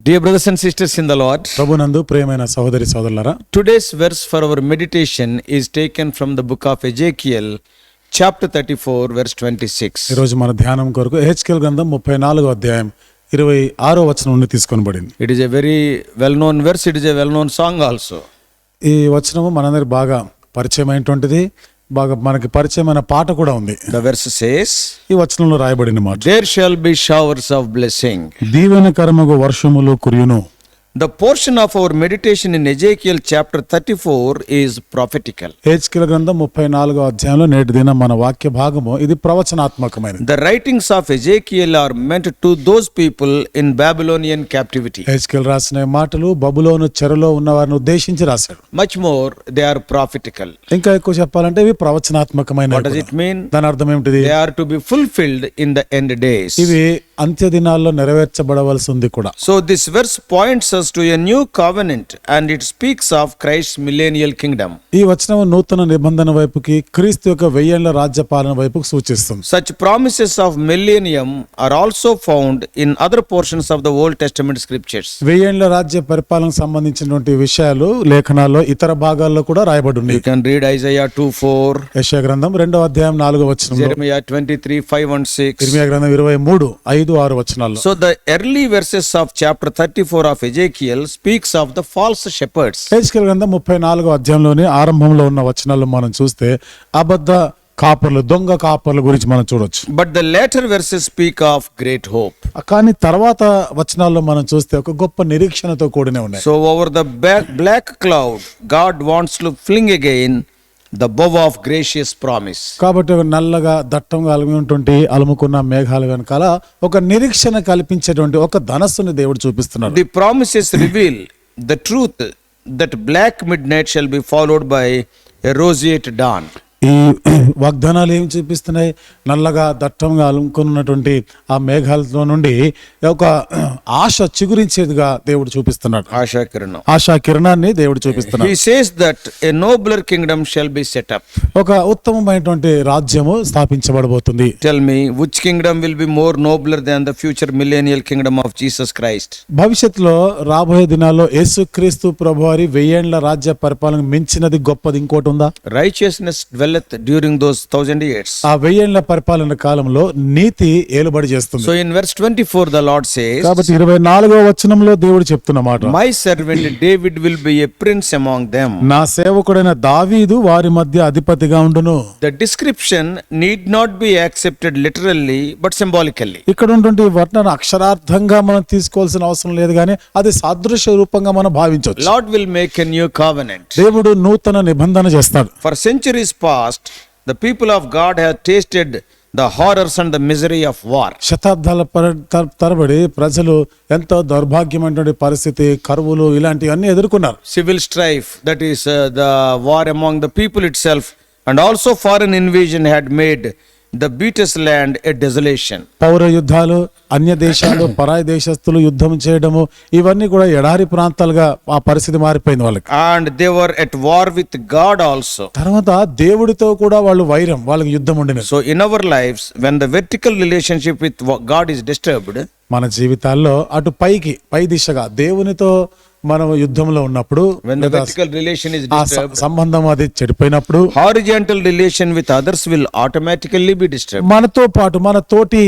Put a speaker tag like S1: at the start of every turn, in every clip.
S1: Dear brothers and sisters in the Lord,
S2: ప్రభునందు ప్రియమైన సహోదరి సోదరులారా,
S1: today's verse for our meditation is taken from the book of Ezekiel, chapter 34, verse 26.
S2: ఈ రోజు మన ధ్యానం కొరకు యెహెజ్కేలు గ్రంథం 34వ అధ్యాయం 26వ వచనం నుండి తీసుకొనబడింది.
S1: It is a very well-known verse, it is a well-known song also.
S2: ఈ వచనము మనందరికి బాగా పరిచయమైనటువంటిది, బాగా మనకి పరిచయమైన పాట కూడా ఉంది.
S1: The verse says,
S2: ఈ వచనంలో రాయబడిన మాట,
S1: there shall be showers of blessing.
S2: దీవెనకరమగు వర్షములు కురియును.
S1: The portion of our meditation in Ezekiel chapter 34 is prophetical.
S2: యెహెజ్కేలు గ్రంథం 34వ అధ్యాయంలో నేటి దినం మన వాక్య భాగము ఇది ప్రవచనాత్మకమైనది.
S1: The writings of Ezekiel are meant to those people in Babylonian captivity.
S2: యెహెజ్కేలు రాసిన మాటలు బబులోను చెరలో ఉన్న వారిని ఉద్దేశించి రాశాడు.
S1: Much more, they are prophetical.
S2: ఇంకా ఎక్కువ చెప్పాలంటే ఇవి ప్రవచనాత్మకమైనవి.
S1: What does it mean?
S2: దాని అర్థం ఏమిటిది?
S1: They are to be fulfilled in the end days.
S2: ఇవి అంత్య దినాల్లో నెరవేర్చబడవలసి ఉంది కూడా.
S1: So this verse points us to a new covenant and it speaks of Christ's millennial kingdom.
S2: ఈ వచనం నూతన నిబంధన వైపుకి, క్రీస్తు యొక్క 1000 ఏళ్ల రాజ్య పాలన వైపుకి సూచిస్తుంది.
S1: Such promises of millennium are also found in other portions of the Old Testament scriptures.
S2: 1000 ఏళ్ల రాజ్య పరిపాలనకు సంబంధించినటువంటి విషయాలు లేఖనాల్లో ఇతర భాగాల్లో కూడా రాయబడి ఉన్నాయి.
S1: You can read Isaiah 2:4,
S2: యెషయా గ్రంథం 2వ అధ్యాయం 4వ వచనంలో,
S1: Jeremiah 23:5 and 6.
S2: ఇర్మియా గ్రంథం 23, 5, 6 వచనాల్లో.
S1: So the early verses of chapter 34 of Ezekiel speaks of the false shepherds.
S2: యెహెజ్కేలు గ్రంథం 34వ అధ్యాయంలోని ఆరంభంలో ఉన్న వచనాల్లో మనం చూస్తే అబద్ధ కాపర్లు, దొంగ కాపర్ల గురించి మనం చూడొచ్చు.
S1: But the later verses speak of great hope.
S2: కానీ తర్వాత వచనాల్లో మనం చూస్తే ఒక గొప్ప నిరీక్షణతో కూడినే ఉన్నాయి.
S1: So over the black cloud, God wants to fling again the bow of gracious promise.
S2: కాబట్టి ఒక నల్లగా దట్టంగా అలుముకుంటుంటే అలుముకున్న మేఘాల వెనకాల ఒక నిరీక్షణ కల్పించేటువంటి ఒక ధనస్సుని దేవుడు చూపిస్తున్నాడు.
S1: The promises reveal the truth that black midnight shall be followed by a roseate dawn.
S2: ఈ వాగ్దానాలు ఏమి చూపిస్తున్నాయి? నల్లగా దట్టంగా అలుముకున్నటువంటి ఆ మేఘాలతో నుండి ఒక ఆశ చిగురించేదిగా దేవుడు చూపిస్తున్నాడు. ఆశా కిరణాన్ని దేవుడు చూపిస్తున్నాడు.
S1: He says that a nobler kingdom shall be set up.
S2: ఒక ఉత్తమమైనటువంటి రాజ్యము స్థాపించబడబోతుంది.
S1: Tell me, which kingdom will be more nobler than the future millennial kingdom of Jesus Christ?
S2: భవిష్యత్తులో రాబోయే దినాల్లో యేసుక్రీస్తు ప్రభువారి 1000 ఏళ్ల రాజ్య పరిపాలన మించినది గొప్పది ఇంకోటి ఉందా?
S1: Righteousness dwelleth during those 1000 years.
S2: ఆ 1000 ఏళ్ల పరిపాలన కాలంలో నీతి ఏలుబడి చేస్తుంది.
S1: So in verse 24 the Lord says,
S2: కాబట్టి 24వ వచనంలో దేవుడు చెప్తున్న మాట,
S1: my servant David will be a prince among them.
S2: నా సేవకుడైన దావీదు వారి మధ్య అధిపతిగా ఉండును.
S1: The description need not be accepted literally but symbolically.
S2: ఇక్కడ ఉన్నటువంటి వర్ణన అక్షరార్థంగా మనం తీసుకోవాల్సిన అవసరం లేదు, కానీ అది సాదృశ్య రూపంగా మనం భావించవచ్చు.
S1: Lord will make a new covenant.
S2: దేవుడు నూతన నిబంధన చేస్తాడు.
S1: For centuries past, the people of God have tasted the horrors and the misery of war.
S2: శతాబ్దాల తరబడి ప్రజలు ఎంతో దౌర్భాగ్యమైనటువంటి పరిస్థితి, కరువులు ఇలాంటివన్నీ ఎదుర్కొన్నారు.
S1: Civil strife, that is the war among the people itself, and also foreign invasion had made the beaten land a desolation.
S2: పౌర యుద్ధాలు, అన్య దేశాలు, పరాయి దేశస్తులు యుద్ధం చేయడము, ఇవన్నీ కూడా ఎడారి ప్రాంతాలుగా ఆ పరిస్థితి మారిపోయింది వాళ్ళకి.
S1: And they were at war with God also.
S2: తర్వాత దేవుడితో కూడా వాళ్ళు వైరం, వాళ్ళకి యుద్ధం ఉండినది.
S1: So in our lives, when the vertical relationship with God is disturbed,
S2: మన జీవితాల్లో అటు పై దిశగా దేవునితో మనం యుద్ధంలో ఉన్నప్పుడు,
S1: when the vertical relation is disturbed,
S2: సంబంధం అది చెడిపోయినప్పుడు,
S1: horizontal relation with others will automatically be disturbed.
S2: మనతో పాటు మన తోటి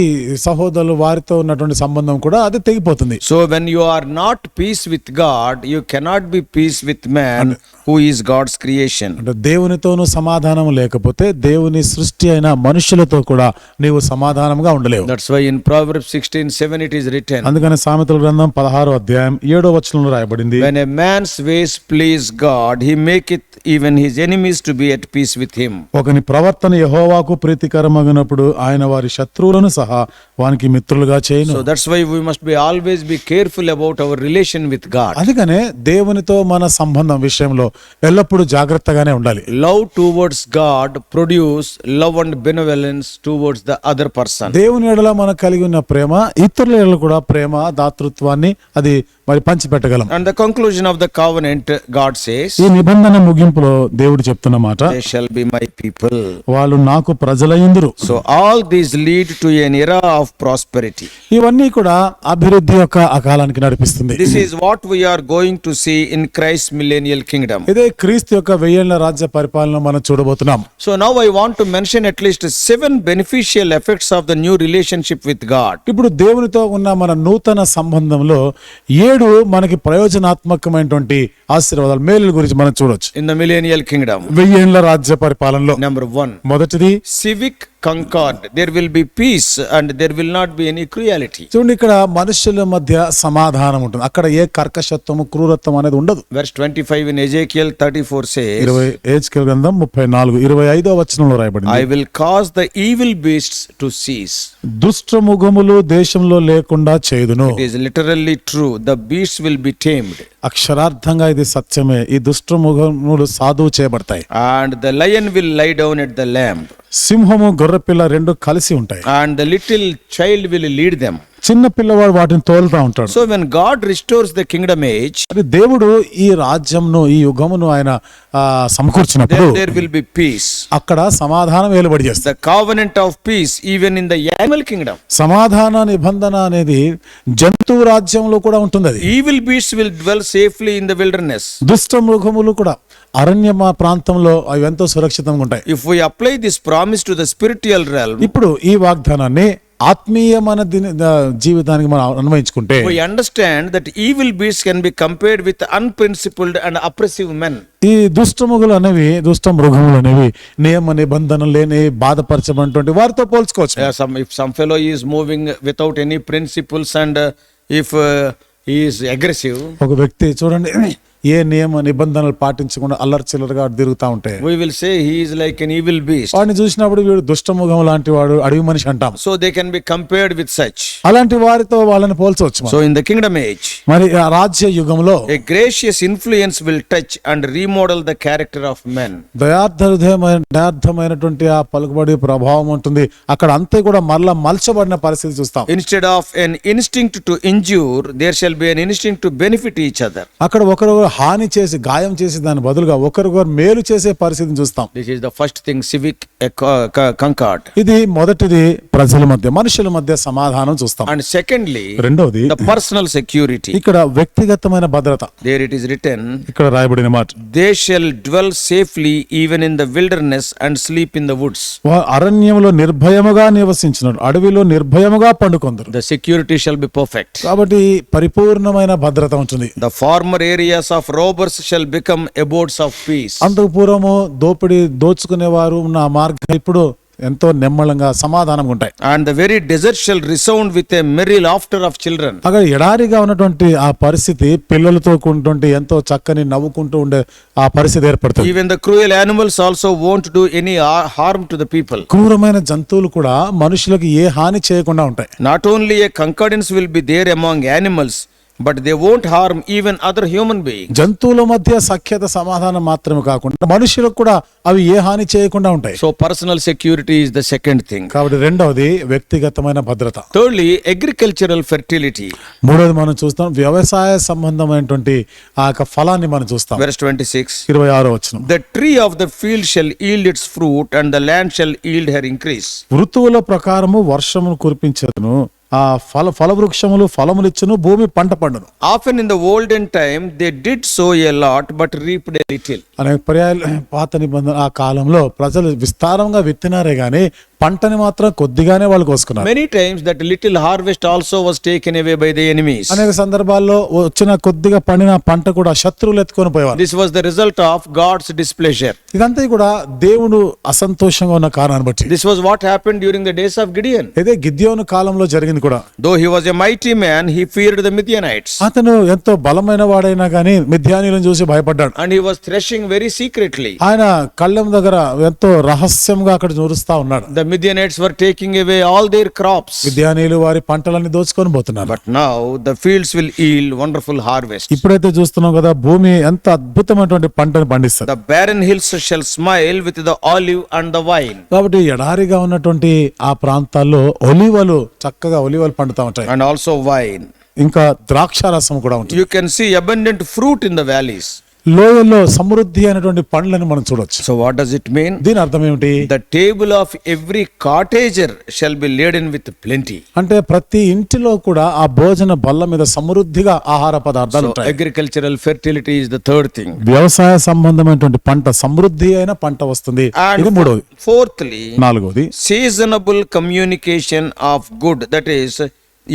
S2: సహోదరులు వారితో ఉన్నటువంటి సంబంధం కూడా అది తెగిపోతుంది.
S1: So when you are not peace with God, you cannot be peace with man who is God's creation.
S2: అంటే దేవునితోనూ సమాధానం లేకపోతే దేవుని సృష్టి అయిన మనుషులతో కూడా నీవు సమాధానంగా ఉండలేవు.
S1: That's why in Proverbs 16:7 it is written,
S2: అందుకని సామెతల గ్రంథం 16వ అధ్యాయం 7వ వచనంలో రాయబడింది,
S1: when a man's ways please God, he maketh even his enemies to be at peace with him.
S2: ఒకని ప్రవర్తన యెహోవాకు ప్రీతికరమగినప్పుడు ఆయన వారి శత్రువులను సహా వానికి మిత్రులుగా చేయును.
S1: So that's why we must be always be careful about our relation with God.
S2: అందుకనే దేవునితో మన సంబంధం విషయంలో ఎల్లప్పుడూ జాగ్రత్తగానే ఉండాలి.
S1: Love towards God produce love and benevolence towards the other person.
S2: దేవుని ఎడల మనకు కలిగి ఉన్న ప్రేమ ఇతరుల ఎడల కూడా ప్రేమ, దాతృత్వాన్ని అది మరి పంచిపెట్టగలం.
S1: And the conclusion of the covenant, God says,
S2: ఈ నిబంధన ముగింపులో దేవుడు చెప్తున్న మాట,
S1: they shall be my people.
S2: వాళ్ళు నాకు ప్రజలయ్యుందురు.
S1: So all these lead to an era of prosperity.
S2: ఇవన్నీ కూడా అభివృద్ధి యొక్క అకాలానికి నడిపిస్తుంది.
S1: This is what we are going to see in Christ's millennial kingdom.
S2: ఇదే క్రీస్తు యొక్క 1000 రాజ్య పరిపాలన మనం చూడబోతున్నాం.
S1: So now I want to mention at least 7 beneficial effects of the new relationship with God.
S2: ఇప్పుడు దేవునితో ఉన్న మన నూతన సంబంధంలో 7 మనకి ప్రయోజనాత్మకమైనటువంటి ఆశీర్వాదాలు, మేలుల గురించి మనం చూడొచ్చు
S1: In the millennial kingdom.
S2: 1000 రాజ్య పరిపాలనలో.
S1: Number 1,
S2: మొదటిది
S1: civic concord. There will be peace and there will not be any cruelty.
S2: చూడండి, ఇక్కడ మనుషుల మధ్య సమాధానం ఉంటుంది. అక్కడ ఏ కర్కశత్వము, క్రూరత్వం అనేది ఉండదు.
S1: Verse 25 in Ezekiel 34 says,
S2: 20 హెజ్కేలు గ్రంథం 34 25వ వచనంలో రాయబడింది,
S1: I will cause the evil beasts to cease.
S2: దుష్టముఖములు దేశంలో లేకుండా చేయుదును.
S1: It is literally true. The beasts will be tamed.
S2: అక్షరార్థంగా ఇది సత్యమే. ఈ దుష్టముఖములు సాధువు చేయబడతాయి.
S1: And the lion will lie down at the lamb.
S2: సింహము గొర్రెపిల్ల 2 కలిసి ఉంటాయి.
S1: And the little child will lead them.
S2: చిన్న పిల్లవాడు వాటిని తోలుతా ఉంటాడు.
S1: So when God restores the kingdom age,
S2: మరి దేవుడు ఈ రాజ్యంను, ఈ యుగమును ఆయన సమకూర్చినప్పుడు
S1: then there will be peace.
S2: అక్కడ సమాధానం ఏలుబడి చేస్తాడు.
S1: The covenant of peace even in the animal kingdom.
S2: సమాధాన నిబంధన అనేది జంతువు రాజ్యంలో కూడా ఉంటుంది. అది
S1: Evil beasts will dwell safely in the wilderness.
S2: దుష్ట మృగములు కూడా అరణ్య ప్రాంతంలో అవి ఎంతో సురక్షితంగా ఉంటాయి.
S1: If we apply this promise to the spiritual realm,
S2: ఇప్పుడు ఈ వాగ్దానాన్ని ఆత్మీయమైన జీవితానికి మనం అన్వయించుకుంటే
S1: we understand that evil beasts can be compared with unprincipled and oppressive men.
S2: ఈ దుష్టములు అనేవి, దుష్ట మృగములు అనేవి నియమ నిబంధనలు లేని బాధపరచబడినటువంటి వారితో పోల్చుకోవచ్చు.
S1: If some fellow is moving without any principles and if he is aggressive,
S2: ఒక వ్యక్తి చూడండి ఏ నియమ నిబంధనలు పాటించకుండా అల్లరి చిల్లరగా తిరుగుతా ఉంటే
S1: we will say he is like an evil beast.
S2: వాడిని చూసినప్పుడు వీడు దుష్టముఖం లాంటి వాడు, అడవి మనిషి అంటాం.
S1: So they can be compared with such.
S2: అలాంటి వారితో వాళ్ళని పోల్చవచ్చు.
S1: So in the kingdom age,
S2: మరి ఆ రాజ్య యుగంలో
S1: a gracious influence will touch and remodel the character of men.
S2: దయార్థమైనటువంటి ఆ పలుకుబడి ప్రభావం ఉంటుంది. అక్కడ అంతే కూడా మరలా మలచబడిన పరిస్థితి చూస్తాం.
S1: Instead of an instinct to injure, there shall be an instinct to benefit each other.
S2: అక్కడ ఒకరు హాని చేసి, గాయం చేసి దాని బదులుగా ఒకరికొకరు మేలు చేసే పరిస్థితిని చూస్తాం.
S1: This is the first thing, civic concord.
S2: ఇది మొదటిది, ప్రజల మధ్య, మనుషుల మధ్య సమాధానం చూస్తాం.
S1: And secondly,
S2: రెండోది
S1: the personal security.
S2: ఇక్కడ వ్యక్తిగతమైన భద్రత.
S1: There it is written,
S2: ఇక్కడ రాయబడిన మాట,
S1: they shall dwell safely even in the wilderness and sleep in the woods.
S2: అరణ్యంలో నిర్భయముగా నివసించినాడు, అడవిలో నిర్భయముగా పండుకొందరు.
S1: The security shall be perfect.
S2: కాబట్టి పరిపూర్ణమైన భద్రత ఉంటుంది.
S1: The former areas of robbers shall become abodes of peace.
S2: అంతకు పూర్వము దోచుకునేవారు ఉన్న మార్గం ఇప్పుడు ఎంతో నెమ్మలంగా సమాధానంగా ఉంటాయి.
S1: And the very desert shall resound with a merry laughter of children.
S2: అక్కడ ఎడారిగా ఉన్నటువంటి ఆ పరిస్థితి పిల్లలతో కూడినటువంటి ఎంతో చక్కని నవ్వుకుంటూ ఉండే ఆ పరిస్థితి ఏర్పడుతుంది.
S1: Even the cruel animals also won't do any harm to the people.
S2: క్రూరమైన జంతువులు కూడా మనుషులకు ఏ హాని చేయకుండా ఉంటాయి.
S1: Not only a concordance will be there among animals, but they won't harm even other human beings.
S2: జంతువుల మధ్య సఖ్యత, సమాధానం మాత్రమే కాకుండా మనుషులకు కూడా అవి ఏ హాని చేయకుండా ఉంటాయి.
S1: So personal security is the second thing.
S2: కాబట్టి రెండవది వ్యక్తిగతమైన భద్రత.
S1: Thirdly, agricultural fertility.
S2: మూడవది మనం చూస్తాం వ్యవసాయ సంబంధమైనటువంటి ఆ యొక్క ఫలాన్ని మనం చూస్తాం.
S1: Verse 26.
S2: 26వ వచనం,
S1: The tree of the field shall yield its fruit and the land shall yield her increase.
S2: ఋతువుల ప్రకారము వర్షమును కురిపించదును, ఆ ఫలవృక్షములు ఫలములిచ్చును, భూమి పంట పండును.
S1: Often in the olden time they did sow a lot but reaped a little.
S2: అనేక పర్యాయాలు పాత నిబంధన ఆ కాలంలో ప్రజలు విస్తారంగా విత్తినారే గాని పంటని మాత్రం కొద్దిగానే వాళ్ళు కోసుకున్నారు.
S1: Many times that little harvest also was taken away by the enemies.
S2: అనేక సందర్భాల్లో వచ్చిన కొద్దిగా పండిన పంట కూడా శత్రువులు ఎత్తుకొని పోయేవారు.
S1: This was the result of God's displeasure.
S2: ఇదంతా కూడా దేవుడు అసంతోషంగా ఉన్న కారణాన్ని బట్టి.
S1: This was what happened during the days of Gideon.
S2: ఇదే గిద్యోను కాలంలో జరిగింది కూడా.
S1: Though he was a mighty man, he feared the Midianites.
S2: అతను ఎంతో బలమైన వాడైనా గానీ మిద్యానీయులను చూసి భయపడ్డాడు.
S1: And he was threshing very secretly.
S2: ఆయన కళ్ళెం దగ్గర ఎంతో రహస్యంగా అక్కడ చూరుస్తా ఉన్నాడు.
S1: The Midianites were taking away all their crops.
S2: మిద్యానీయులు వారి పంటలన్నీ దోచుకొని పోతున్నారు.
S1: But now the fields will yield wonderful harvest.
S2: ఇప్పుడైతే చూస్తున్నాం కదా, భూమి ఎంత అద్భుతమైనటువంటి పంటను పండిస్తుంది.
S1: The barren hills shall smile with the olive and the wine.
S2: కాబట్టి ఎడారిగా ఉన్నటువంటి ఆ ప్రాంతాల్లో ఒలివలు చక్కగా పండుతా ఉంటాయి.
S1: And also wine.
S2: ఇంకా ద్రాక్షారసం కూడా ఉంటుంది.
S1: You can see abundant fruit in the valleys.
S2: లోయల్లో సమృద్ధి అయినటువంటి పండ్లను మనం చూడొచ్చు.
S1: So what does it mean?
S2: దీని అర్థం ఏమిటి?
S1: The table of every cottager shall be laden with plenty.
S2: అంటే ప్రతి ఇంటిలో కూడా ఆ భోజన బల్ల మీద సమృద్ధిగా ఆహార పదార్థాలు
S1: So
S2: ఉంటాయి.
S1: agricultural fertility is the third thing.
S2: వ్యవసాయ సంబంధమైనటువంటి పంట, సమృద్ధి అయిన పంట వస్తుంది.
S1: And
S2: ఇది మూడోది.
S1: fourthly,
S2: నాలుగోది
S1: seasonable communication of good. That is,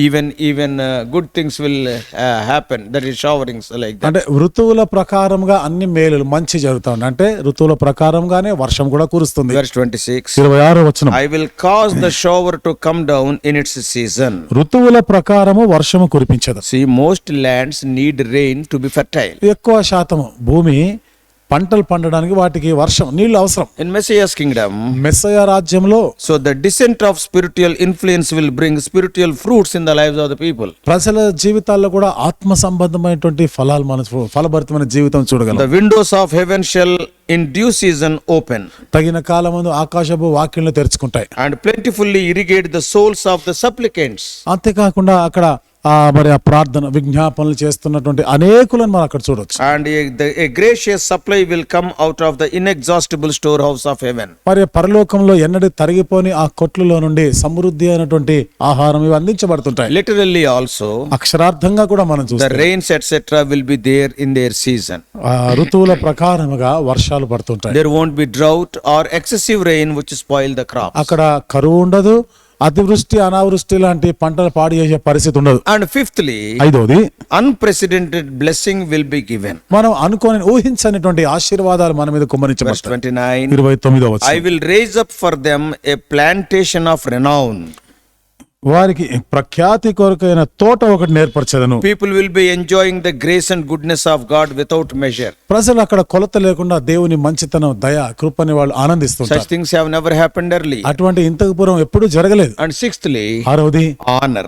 S1: even good things will happen. That is showerings like that.
S2: అంటే ఋతువుల ప్రకారంగా అన్ని మేలులు మంచి జరుగుతాయి. అంటే ఋతువుల ప్రకారంగానే వర్షం కూడా కురుస్తుంది.
S1: Verse 26.
S2: 26వ వచనం.
S1: I will cause the shower to come down in its season.
S2: ఋతువుల ప్రకారము వర్షము కురిపించదు.
S1: See, most lands need rain to be fertile.
S2: ఎక్కువ శాతం భూమి పంటలు పండడానికి వాటికి వర్షం, నీళ్లు అవసరం.
S1: In Messiah's kingdom,
S2: మెస్సయ రాజ్యంలో
S1: so the descent of spiritual influence will bring spiritual fruits in the lives of the people.
S2: ప్రజల జీవితాల్లో కూడా ఆత్మ సంబంధమైనటువంటి ఫలాలు మన ఫలభరితమైన జీవితం చూడగలం.
S1: The windows of heaven shall in due season open,
S2: తగిన కాలమందు ఆకాశపు వాక్యంలు తెరుచుకుంటాయి.
S1: and plentifully irrigate the souls of the supplicants.
S2: అంతేకాకుండా అక్కడ మరి ఆ ప్రార్థన విజ్ఞాపనలు చేస్తున్నటువంటి అనేకులను మనం అక్కడ చూడొచ్చు.
S1: And a gracious supply will come out of the inexhaustible storehouse of heaven.
S2: మరి పరలోకంలో ఎన్నడూ తరిగిపోని ఆ కొట్లలో నుండి సమృద్ధి అయినటువంటి ఆహారం ఇవి అందించబడుతుంటాయి.
S1: Literally also,
S2: అక్షరార్థంగా కూడా మనం
S1: the
S2: చూస్తాం.
S1: rains etc. will be there in their season.
S2: ఋతువుల ప్రకారముగా వర్షాలు పడుతుంటాయి.
S1: There won't be drought or excessive rain which spoil the crops.
S2: అక్కడ కరువు ఉండదు, అతివృష్టి అనావృష్టి లాంటి పంటలు పాడు చేసే పరిస్థితి ఉండదు.
S1: And fifthly,
S2: ఐదోది,
S1: unprecedented blessing will be given.
S2: మనం అనుకోని ఊహించనిటువంటి ఆశీర్వాదాలు మన మీద
S1: Verse
S2: కుమ్మరించబడతాయి.
S1: 29.
S2: 29వ వచనం.
S1: I will raise up for them a plantation of renown.
S2: వారికి ప్రఖ్యాతి కొరకైన తోట ఒకటి నేర్పరచదను.
S1: People will be enjoying the grace and goodness of God without measure.
S2: ప్రజలు అక్కడ కొలత లేకుండా దేవుని మంచితనం, దయ, కృపని వాళ్ళు
S1: Such
S2: ఆనందిస్తుంటారు.
S1: things have never happened early.
S2: అటువంటి ఇంతకు పూర్వం ఎప్పుడూ జరగలేదు.
S1: And sixthly,
S2: ఆరవది,
S1: honor.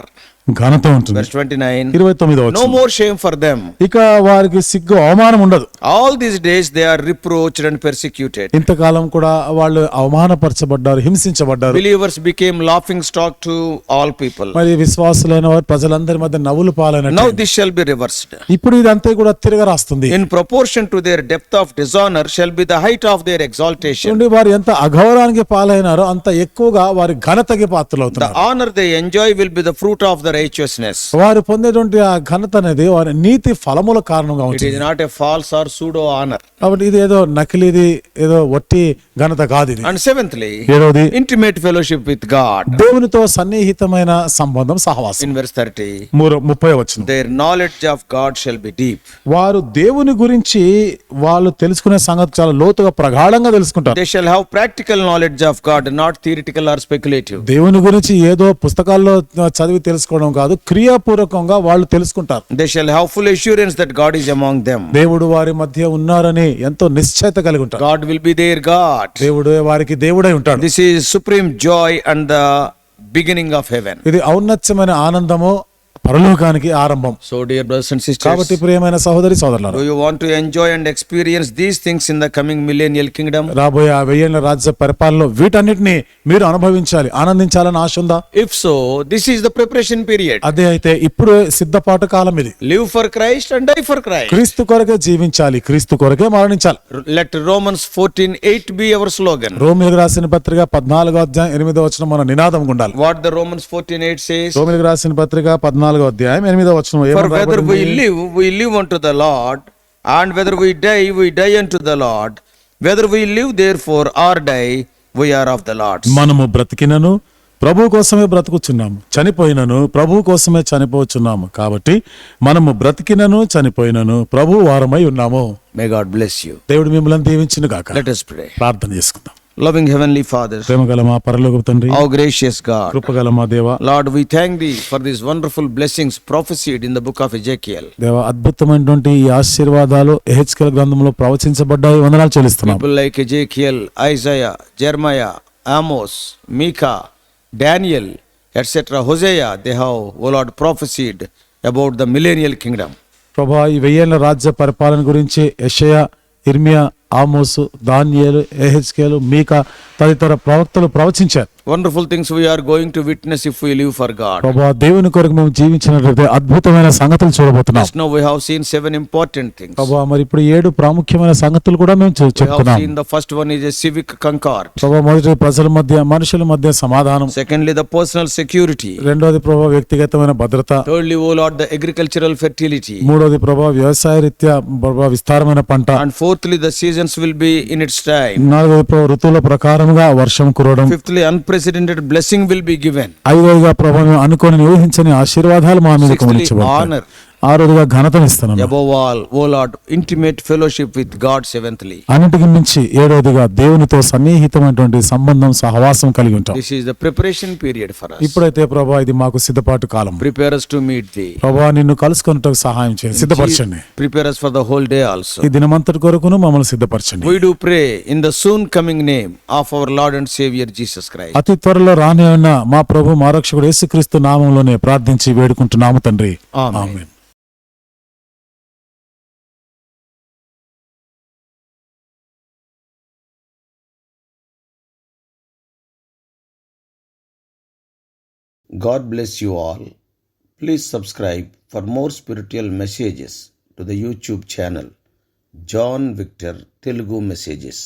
S2: ఘనత ఉంటుంది.
S1: Verse 29.
S2: 29వ
S1: No
S2: వచనం.
S1: more shame for them.
S2: ఇక వారికి సిగ్గు అవమానం ఉండదు.
S1: All these days they are reproached and persecuted.
S2: ఇంతకాలం కూడా వాళ్ళు అవమానపరచబడ్డారు, హింసించబడ్డారు.
S1: Believers became laughing stock to all people.
S2: మరి విశ్వాసులైన వారు ప్రజలందరి మధ్య నవ్వులు పాలైన.
S1: Now this shall be reversed.
S2: ఇప్పుడు ఇదంతా కూడా తిరగరాస్తుంది.
S1: In proportion to their depth of dishonor shall be the height of their exaltation.
S2: చూడండి, వారు ఎంత అగౌరవానికి పాలైనారో అంత ఎక్కువగా వారి ఘనతకి
S1: The
S2: పాత్రలవుతున్నారు.
S1: honor they enjoy will be the fruit of the righteousness.
S2: వారు పొందేటువంటి ఆ ఘనత అనేది వారి నీతి ఫలముల కారణంగా
S1: It
S2: ఉంటుంది.
S1: is not a false or pseudo honor.
S2: కాబట్టి ఇది ఏదో నకిలీది, ఏదో వట్టి ఘనత కాదు ఇది.
S1: And seventhly,
S2: ఏడవది,
S1: intimate fellowship with God.
S2: దేవునితో సన్నిహితమైన సంబంధం, సహవాసం.
S1: In verse 30,
S2: 30వ వచనం.
S1: their knowledge of God shall be deep.
S2: వారు దేవుని గురించి వాళ్ళు తెలుసుకునే సంగతి చాలా లోతుగా ప్రగాఢంగా తెలుసుకుంటారు.
S1: They shall have practical knowledge of God, not theoretical or speculative.
S2: దేవుని గురించి ఏదో పుస్తకాల్లో చదివి తెలుసుకోవడం కాదు, క్రియాపూర్వకంగా వాళ్ళు తెలుసుకుంటారు.
S1: They shall have full assurance that God is among them.
S2: దేవుడు వారి మధ్య ఉన్నారని ఎంతో నిశ్చయత కలిగి ఉంటారు.
S1: God will be their God.
S2: దేవుడు వారికి దేవుడై ఉంటాడు.
S1: This is supreme joy and the beginning of heaven.
S2: ఇది ఔన్నత్యమైన ఆనందము, పరలోకానికి ఆరంభం.
S1: So dear brothers and
S2: కాబట్టి
S1: sisters,
S2: ప్రియమైన సహోదరి సోదరులారా,
S1: do you want to enjoy and experience these things in the coming millennial kingdom?
S2: రాబోయే ఆ 1000 ఏళ్ల రాజ్య పరిపాలనలో వీటన్నిటిని మీరు అనుభవించాలి, ఆనందించాలని ఆశ ఉందా?
S1: If so, this is the preparation period.
S2: అదే అయితే ఇప్పుడు సిద్ధపాటు కాలం ఇది.
S1: Live for Christ and die for Christ.
S2: క్రీస్తు కొరకే జీవించాలి, క్రీస్తు కొరకే మరణించాలి.
S1: Let Romans 14:8 be our slogan.
S2: రోమిలకు రాసిన పత్రిక 14వ అధ్యాయం 8వ వచనం మన నినాదం ఉండాలి.
S1: What the Romans 14:8 says?
S2: రోమిలకు రాసిన పత్రిక 14వ అధ్యాయం 8వ వచనం
S1: For
S2: ఏమని
S1: whether
S2: రాయబడింది?
S1: we live unto the Lord, and whether we die unto the Lord. Whether we live therefore or die, we are of the Lord's.
S2: మనము బ్రతికినను ప్రభు కోసమే బ్రతుకుచున్నాము, చనిపోయినను ప్రభు కోసమే చనిపోచున్నాము. కాబట్టి మనము బ్రతికినను చనిపోయినను ప్రభు వారమై ఉన్నాము.
S1: May God bless you.
S2: దేవుడు మిమ్మల్ని దీవించును గాక.
S1: Let us pray.
S2: ప్రార్థన చేసుకుందాం.
S1: Loving Heavenly Father,
S2: ప్రేమగల మా పరలోకపు తండ్రి,
S1: our gracious God,
S2: కృపగల మా దేవ,
S1: Lord, we thank Thee for these wonderful blessings prophesied in the book of Ezekiel.
S2: దేవ, అద్భుతమైనటువంటి ఈ ఆశీర్వాదాలు యెహెజ్కేలు గ్రంథంలో ప్రవచించబడ్డాయి. వందనాలు చెల్లిస్తున్నాం.
S1: People like Ezekiel, Isaiah, Jeremiah, Amos, Micah, Daniel, etc., Hosea, they have, O Lord, prophesied about the millennial kingdom.
S2: ప్రభా, ఈ 1000 ఏళ్ల రాజ్య పరిపాలన గురించి యెషయా, ఇర్మియా, ఆమోసు, దానియేలు, యెహెజ్కేలు, మీకా తదితర ప్రవక్తలు ప్రవచించారు.
S1: Wonderful things we are going to witness if we live for God.
S2: ప్రభువా, దేవుని కొరకు మేము జీవించినట్లయితే అద్భుతమైన సంగతులు చూడబోతున్నాం.
S1: Just now we have seen 7 important things.
S2: ప్రభువా, మరి ఇప్పుడు 7 ప్రాముఖ్యమైన సంగతులు కూడా మేము
S1: We have
S2: చెప్తున్నాం.
S1: seen the first one is a civic concord.
S2: ప్రభువా, మొదటి ప్రజల మధ్య, మనుషుల మధ్య సమాధానం.
S1: Secondly, the personal security.
S2: రెండోది ప్రభువా, వ్యక్తిగతమైన భద్రత.
S1: Thirdly, O Lord, the agricultural fertility.
S2: మూడోది ప్రభువా, వ్యవసాయ రీత్యా ప్రభువా విస్తారమైన పంట.
S1: And fourthly, the seasons will be in its time.
S2: నాలుగోది ప్రభువా, ఋతువుల ప్రకారముగా వర్షం కురవడం.
S1: Fifthly, unprecedented blessing will be given.
S2: ఐదోదిగా ప్రభువా, మేము అనుకోని ఊహించని ఆశీర్వాదాలు మా మీద
S1: Sixthly,
S2: కుమరించబడతాయి.
S1: honor.
S2: ఆరోదిగా ఘనతనిస్తున్నాను.
S1: Above all, O Lord, intimate fellowship with God. Seventhly,
S2: అన్నిటికి మించి ఏడోదిగా దేవునితో సన్నిహితమైనటువంటి సంబంధం, సహవాసం కలిగి ఉంటాం.
S1: this is the preparation period for us.
S2: ఇప్పుడైతే ప్రభా, ఇది మాకు సిద్ధపాటు కాలం.
S1: Prepare us to meet thee.
S2: ప్రభా, నిన్ను కలుసుకొనుటకు సహాయం చేయండి, సిద్ధపరచండి.
S1: Prepare us for the whole day also.
S2: ఈ దినమంతటి కొరకును మమ్మల్ని సిద్ధపరచండి.
S1: We do pray in the soon coming name of our Lord and Savior Jesus Christ.
S2: అతి త్వరలో రాని ఉన్న మా ప్రభు, మా రక్షకుడు యేసుక్రీస్తు నామములోనే ప్రార్థించి వేడుకుంటున్నాము తండ్రి.
S1: Amen.
S2: Amen.
S1: God bless you all. Please subscribe for more spiritual messages to the YouTube channel John Victor Telugu Messages.